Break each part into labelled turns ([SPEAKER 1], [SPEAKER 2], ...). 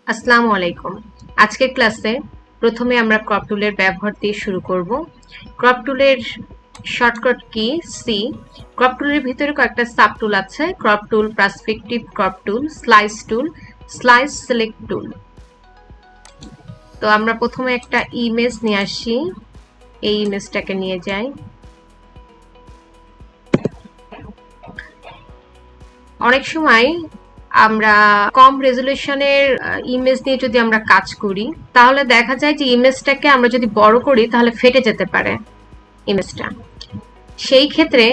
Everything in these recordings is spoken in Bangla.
[SPEAKER 1] আসসালামু আলাইকুম। আজকের ক্লাসে প্রথমে আমরা ক্রপ টুলের ব্যবহার দিয়ে শুরু করব। ক্রপ টুলের শর্টকাট কি সি। ক্রপ টুলের ভিতরে কয়েকটা সাব টুল আছে: crop tool, perspective crop tool, tool, slice select tool. তো আমরা প্রথমে একটা ইমেজ নিয়ে আসি, এই ইমেজটাকে নিয়ে যাই। অনেক সময় আমরা কম রেজলিউশনের ইমেজ নিয়ে যদি আমরা কাজ করি, তাহলে দেখা যায় যে ইমেজটাকে আমরা যদি বড় করি তাহলে ফেটে যেতে পারে ইমেজটা। সেই ক্ষেত্রে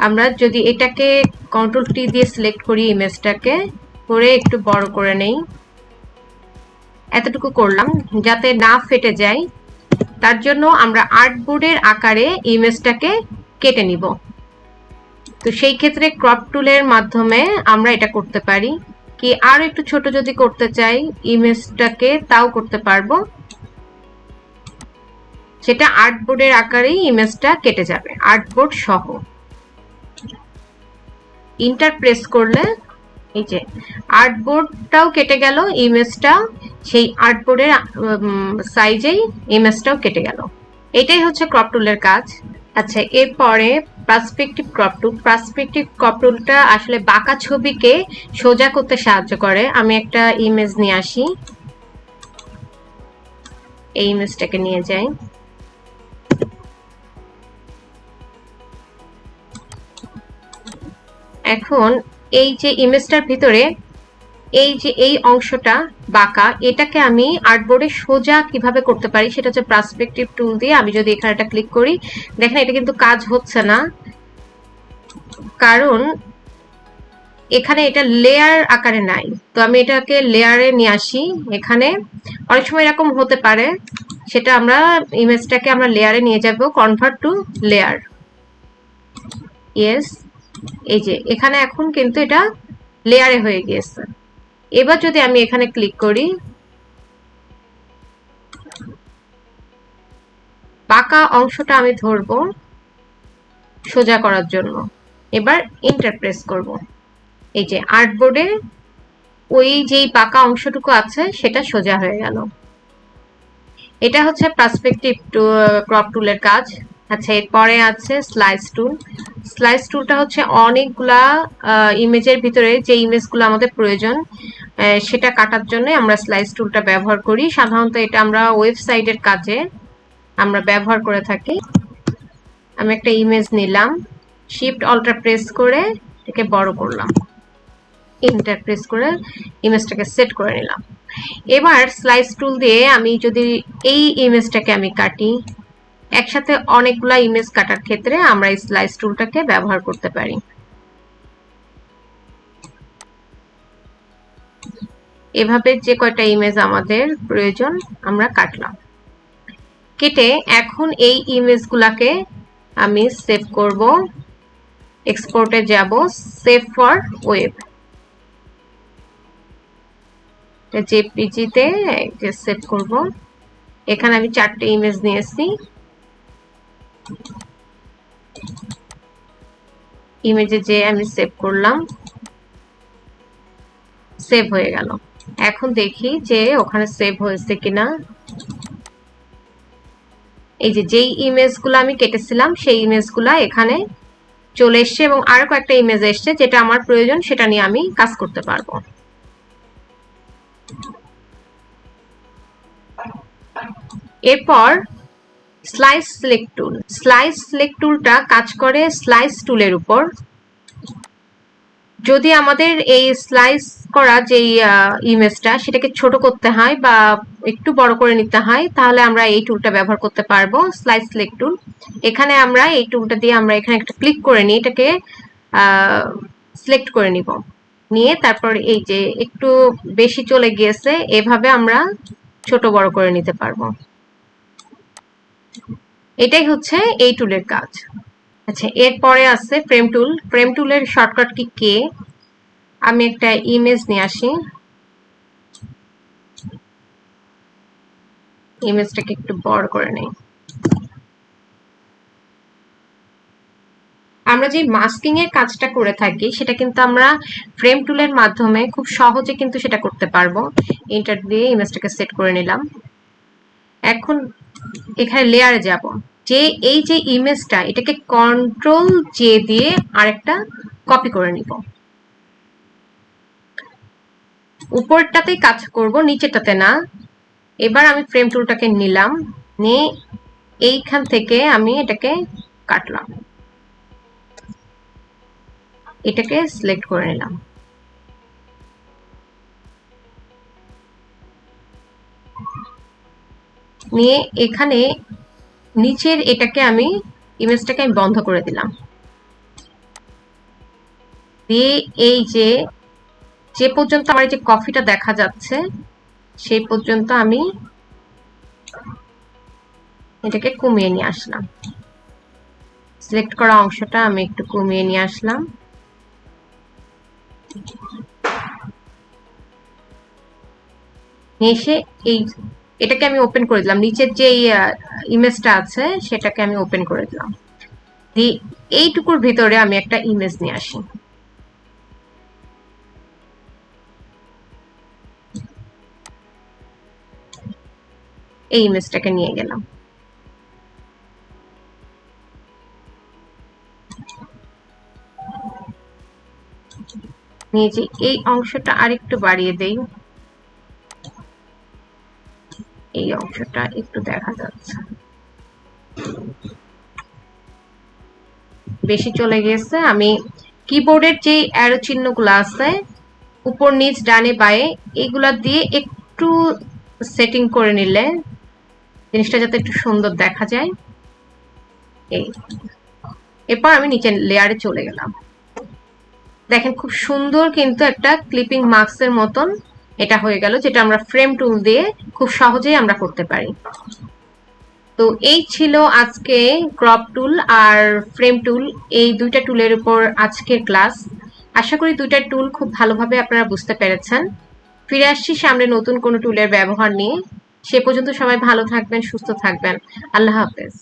[SPEAKER 1] আমরা যদি এটাকে কন্ট্রোল টি দিয়ে সিলেক্ট করি, ইমেজটাকে করে একটু বড় করে নেই, এতটুকু করলাম যাতে না ফেটে যায়। তার জন্য আমরা আর্টবোর্ডের আকারে ইমেজটাকে কেটে নিব। তো সেই ক্ষেত্রে ক্রপ টুলের মাধ্যমে আমরা এটা করতে পারি। কি আর একটু ছোট যদি করতে চাই ইমেজটাকে, তাও করতে পারবো। সেটা আর্টবোর্ডের আকারেই ইমেজটা কেটে যাবে, আর্টবোর্ড সহ। ইন্টার প্রেস করলে এই যে আর্টবোর্ডটাও কেটে গেল, ইমেজটা সেই আর্টবোর্ডের সাইজেই ইমেজটাও কেটে গেল। এটাই হচ্ছে ক্রপ টুলের কাজ। আচ্ছা, এরপরে perspective crop tool. Perspective crop টুলটা আসলে বাঁকা ছবিকে সোজা করতে সাহায্য করে। আমি একটা ইমেজ নিয়ে আসি, এই ইমেজটাকে নিয়ে যাই। এখন এই যে ইমেজটার ভিতরে এই যে এই অংশটা বাঁকা, এটাকে আমি আর্টবোর্ডে সোজা কিভাবে করতে পারি সেটা হচ্ছে পার্সপেক্টিভ টুল দিয়ে। আমি যদি এখানে একটা ক্লিক করি, দেখেন এটা কিন্তু কাজ হচ্ছে না, কারণ এখানে এটা লেয়ার আকারে নাই। তো আমি এটাকে লেয়ারে নিয়ে আসি। এখানে অনেক সময় এরকম হতে পারে, সেটা আমরা ইমেজটাকে আমরা লেয়ারে নিয়ে যাব, কনভার্ট টু লেয়ার। ইয়েস, এই যে এখানে এখন কিন্তু এটা লেয়ারে হয়ে গিয়েছে। এবার যদি আমি এখানে ক্লিক করি, বাঁকা অংশটা আমি ধরবো সোজা করার জন্য। এবার ইন্টার প্রেস করব। এই যে আর্টবোর্ডে ওই যেই বাঁকা অংশটুকু আছে সেটা সোজা হয়ে গেল। এটা হচ্ছে পার্সপেক্টিভ ক্রপ টুলের কাজ। আচ্ছা, এরপরে আছে স্লাইস টুল। স্লাইস টুলটা হচ্ছে অনেকগুলা ইমেজের ভিতরে যে ইমেজগুলো আমাদের প্রয়োজন সেটা কাটার জন্য আমরা স্লাইস টুলটা ব্যবহার করি। সাধারণত এটা আমরা ওয়েবসাইটের কাজে আমরা ব্যবহার করে থাকি। আমি একটা ইমেজ নিলাম, শিফট অল্টার প্রেস করে এটাকে বড় করলাম, ইন্টার প্রেস করে ইমেজটাকে সেট করে নিলাম। এবার স্লাইস টুল দিয়ে আমি যদি এই ইমেজটাকে আমি কাটি, একসাথে অনেকগুলা ইমেজ কাটার ক্ষেত্রে আমরা এই স্লাইস টুলটাকে ব্যবহার করতে পারি। এভাবে যে কয়টা ইমেজ আমাদের প্রয়োজন আমরা কাটলাম। কেটে এখন এই ইমেজগুলাকে আমি সেভ করব। এক্সপোর্টে যাব, সেভ ফর ওয়েব, জেপিজিতে সেভ করব। এখানে আমি 4টে ইমেজ নিয়েছি, ইমেজে যে আমি সেভ করলাম, সেভ হয়ে গেল। এখন দেখি যে ওখানে সেভ হয়েছে কিনা। এই যে যেই ইমেজগুলো আমি কেটেছিলাম সেই ইমেজগুলো এখানে চলে এসছে, এবং আরো কয়েকটা ইমেজ এসছে যেটা আমার প্রয়োজন, সেটা নিয়ে আমি কাজ করতে পারবো। এরপর স্লাইস সিলেক্ট টুল। স্লাইস সিলেক্ট টুলটা কাজ করে স্লাইস টুলের উপর। যদি আমাদের এই স্লাইস করা যে ইমেজটা সেটাকে ছোট করতে হয় বা একটু বড় করে নিতে হয়, তাহলে আমরা এই টুলটা ব্যবহার করতে পারবো, স্লাইস সিলেক্ট টুল। এখানে আমরা এই টুলটা দিয়ে আমরা এখানে একটা ক্লিক করে নিই, এটাকে সিলেক্ট করে নিব, নিয়ে তারপর এই যে একটু বেশি চলে গিয়েছে এভাবে আমরা ছোট বড় করে নিতে পারবো। এটাই হচ্ছে এই টুলের কাজ। আচ্ছা, এরপরে আছে ফ্রেম টুল। ফ্রেম টুলের শর্টকাট কি কে। আমি একটা ইমেজ নিয়ে আসি, ইমেজটাকে একটু বড় করে নেই। আমরা যে মাস্কিং এর কাজটা করে থাকি সেটা কিন্তু আমরা ফ্রেম টুলের মাধ্যমে খুব সহজে কিন্তু সেটা করতে পারবো। এন্টার দিয়ে ইমেজটাকে সেট করে নিলাম। এখন এখানে লেয়ারে যাব, যে এই যে ইমেজটা এটাকে কন্ট্রোল জে দিয়ে আরেকটা কপি করে নিব। উপরটাতেই কাজ করব, নিচেরটাতে না। এবার আমি ফ্রেম টুলটাকে নিলাম, নিয়ে এইখান থেকে আমি এটাকে কাটলাম, এটাকে সিলেক্ট করে নিলাম। নিয়ে এখানে নিচের এটাকে আমি ইমেজটাকে আমি বন্ধ করে দিলাম। দিয়ে এই যে যে পর্যন্ত আমার যে কফিটা দেখা যাচ্ছে সেই পর্যন্ত আমি এটাকে কমিয়ে নিয়ে আসলাম। সিলেক্ট করা অংশটা আমি একটু কমিয়ে নিয়ে আসলাম। এসে এই এটাকে আমি ওপেন করে দিলাম, নিচের যে ইমেজটা আছে সেটাকে আমি ওপেন করে দিলাম। দিয়ে এইটুকুর ভিতরে আমি একটা ইমেজ নিয়ে আসি। এই ইমেজটাকে নিয়ে গেলাম। নিয়ে যে এই অংশটা আরেকটু বাড়িয়ে দেই, এই অংশটা একটু দেখা যাচ্ছে, বেশি চলে গেছে। আমি কিবোর্ডের যে অ্যারো চিহ্নগুলো আছে উপর নিচ ডানে বায়ে এগুলা দিয়ে একটু সেটিং করে নিলে জিনিসটা যাতে একটু সুন্দর দেখা যায়। এই এরপর আমি নিচের লেয়ারে চলে গেলাম। দেখেন খুব সুন্দর কিন্তু একটা ক্লিপিং মার্কসের মতন এটা হয়ে গেল, যেটা আমরা ফ্রেম টুল দিয়ে খুব সহজেই আমরা করতে পারি। তো এই ছিল আজকে ক্রপ টুল আর ফ্রেম টুল, এই দুইটা টুলের উপর আজকের ক্লাস। আশা করি দুইটা টুল খুব ভালোভাবে আপনারা বুঝতে পেরেছেন। ফিরে আসছি সামনে নতুন কোনো টুলের ব্যবহার নিয়ে। সে পর্যন্ত সবাই ভালো থাকবেন, সুস্থ থাকবেন। আল্লাহ হাফেজ।